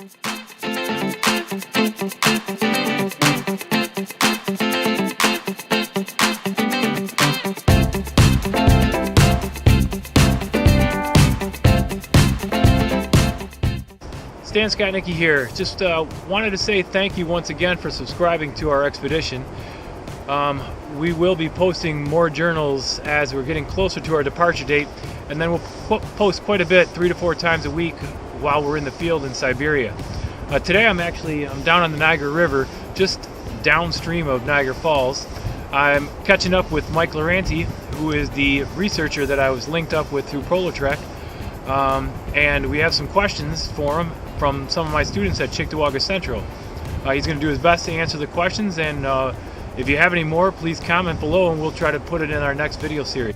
Stan Skotnicki here. Just wanted to say thank you once again for subscribing to our expedition. We will be posting more journals as we're getting closer to our departure date, and then we'll post quite a bit, 3 to 4 times a week while we're in the field in Siberia. Today I'm down on the Niagara River, just downstream of Niagara Falls. I'm catching up with Mike Loranty, who is the researcher that I was linked up with through PolarTREC, and we have some questions for him from some of my students at Cheektowaga Central. He's going to do his best to answer the questions, and if you have any more, please comment below and we'll try to put it in our next video series.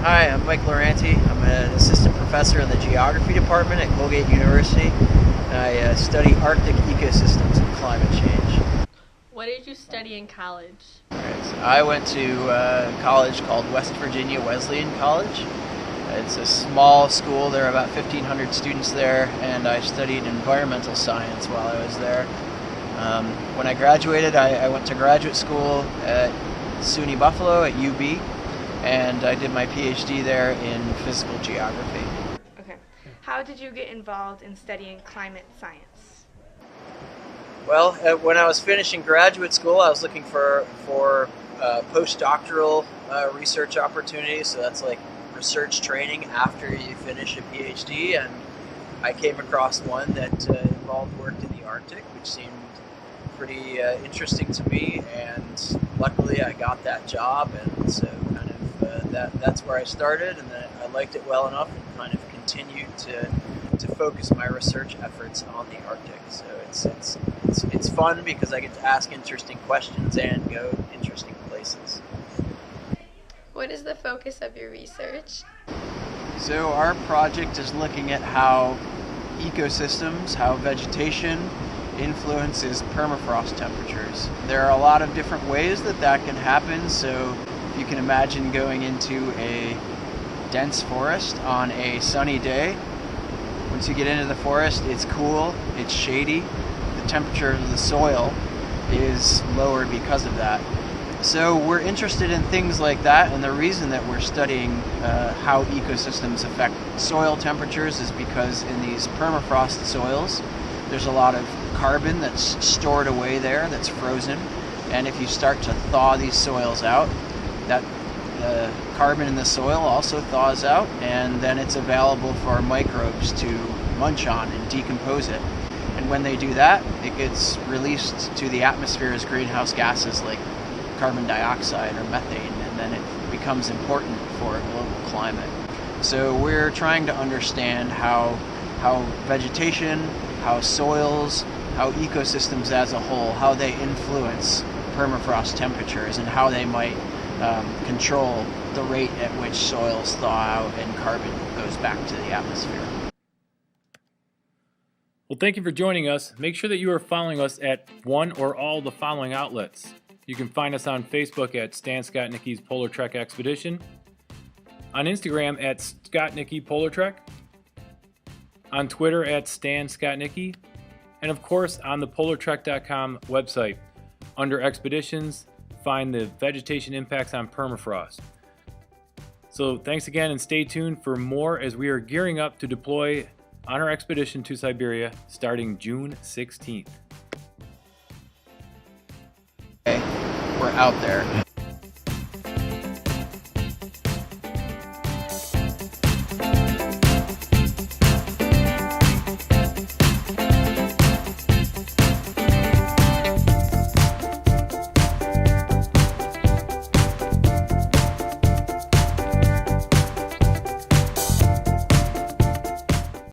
Hi, I'm Mike Loranty. I'm an assistant professor in the geography department at Colgate University. I study Arctic ecosystems and climate change. What did you study in college? So I went to a college called West Virginia Wesleyan College. It's a small school. There are about 1,500 students there, and I studied environmental science while I was there. When I graduated, I went to graduate school at SUNY Buffalo at UB, and I did my PhD there in physical geography. Okay. How did you get involved in studying climate science? Well, when I was finishing graduate school, I was looking for postdoctoral research opportunities, so that's like research training after you finish a PhD, and I came across one that involved work in the Arctic, which seemed pretty interesting to me, and luckily I got that job, and so kind of that's where I started, and then I liked it well enough and kind of continued to focus my research efforts on the Arctic. So it's fun because I get to ask interesting questions and go interesting places. What is the focus of your research? So our project is looking at how ecosystems, how vegetation influences permafrost temperatures. There are a lot of different ways that can happen. So you can imagine going into a dense forest on a sunny day. Once you get into the forest, it's cool, it's shady. The temperature of the soil is lower because of that. So we're interested in things like that, and the reason that we're studying how ecosystems affect soil temperatures is because in these permafrost soils, there's a lot of carbon that's stored away there, that's frozen, and if you start to thaw these soils out, that carbon in the soil also thaws out, and then it's available for microbes to munch on and decompose it. And when they do that, it gets released to the atmosphere as greenhouse gases like carbon dioxide or methane, and then it becomes important for global climate. So we're trying to understand how vegetation, how soils, how ecosystems as a whole, how they influence permafrost temperatures and how they might control the rate at which soils thaw out and carbon goes back to the atmosphere. Well, thank you for joining us. Make sure that you are following us at one or all the following outlets. You can find us on Facebook at Stan Skotnicki's PolarTREC Expedition, on Instagram at Skotnicki PolarTREC, on Twitter at Stan Skotnicki, and of course on the PolarTREC.com website. Under Expeditions, find the vegetation impacts on permafrost. So thanks again, and stay tuned for more as we are gearing up to deploy on our expedition to Siberia starting June 16th. We're out there.